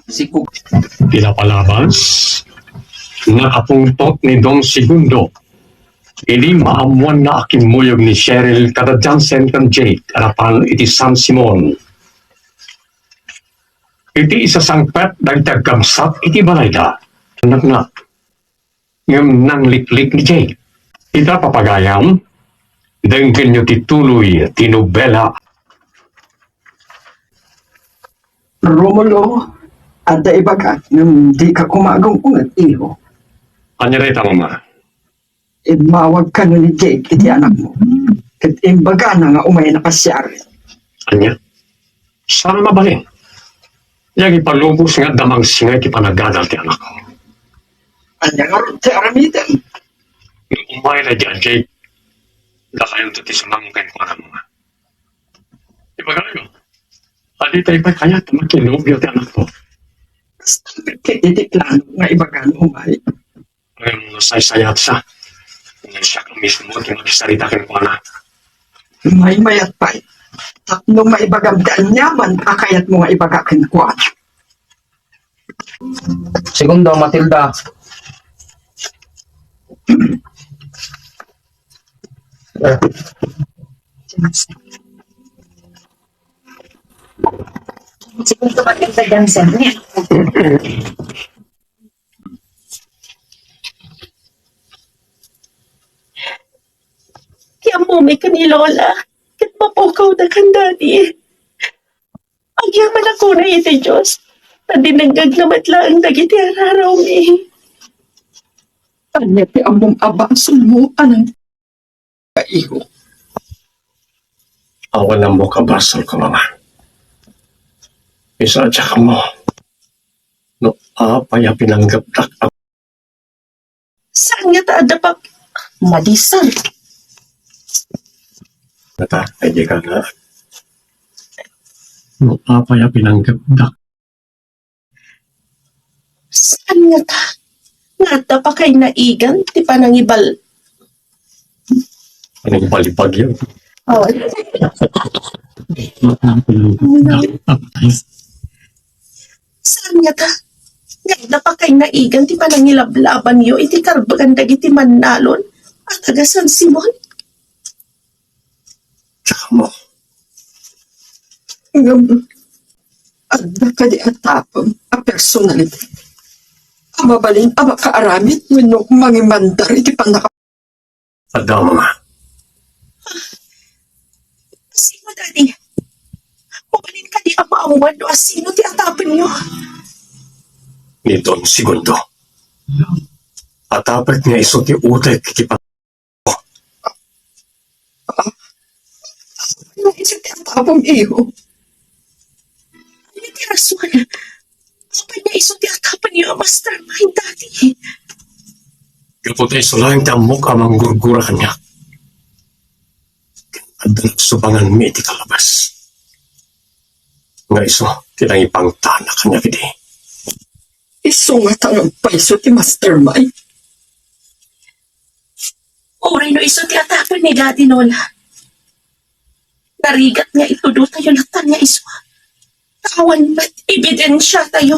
Si Kug. Pinapalabas na kapungtot ni Dong Segundo. Ini maamuan na aking muyog ni Cheryl kada Johnson kan Jake arapan iti San Simon. Iti isa sangpet dahil tagamsat iti balayda. Anak na. Ngam nang liklik ni Jake. Ita papagayam, dengkin nyo tituloy tinubela. Romulo, ada ibaga ng di ka kumagong ungat iho. Anyarita mama. Mawag ka nun ni Jake, iti anak mo. Kat imbaga na nga umay na pasyari. Anya? Saan mabalin? Yang ipalubos nga damang singay kipanagadal ti anak ko. Anya nga rin ti aramitan. Umay na dyan, Jake. Lakayon to ti sumangkay ko na mga. Ibagayo. Adi tayo pa kaya tumakinubyo ti anak ko. Basta iti plano nga ibaga na umay. Ang say-sayat siya. Ngayon siya kang mismo at yung magsarita ka ko na. May mayat pa. Tapno maibagam daan nyaman, akayat mo nga ibagakin ko. Segundo, Matilda. Segundo, Matilda Johnson. Kaya mo may kanilola. Kat mapukaw na kandani. Ang yaman ako na iti Diyos. Padinanggag namat lang dagiti araraw mi. Anya ti among abasun mo, anang kaiho. Awan na mo kabasal ko, mama. Isa at saka mo. No, apaya pinanggapdak ako. Saan nga taada pa? Madisan. Nata, ay di ka na. No, apaya pinanggapdak. Saan nga ta? Ngata pa kay naigan, ti panangibal. Anong balibag yun? Oh. Saan nga ta? Ngata pa kay naigan, ti panangilablaban yo, iti karbagan dagiti manalon, at taga San Simon. Tsaka mo. Ngam, adda ka di atapang a personality. Amabalin, amakaaramit, wenno mangimandar, iti panaka. Adda, mama. Sino, Daddy? Mabalin ka di amaamuan no asino ti atapin niyo. Ni Don Segundo. Atapit niya iso ti utek kiti pa. Ano iti atapang iho? Ano ti rason? Kapag niya iso ti atapin niyo, mastermind, Daddy. Kaputay sulaing ti amok amang gurgura kanya. At nagsubangan mi iti kalabas. Nga iso, tinang ipangtana kanya kiti. Iso nga tangang paiso ti mastermind. Oray no iso ti atapin ni Daddy Nola. Narigat nga itudo tayo latan nga iso. Tawan ba't ebidensya tayo.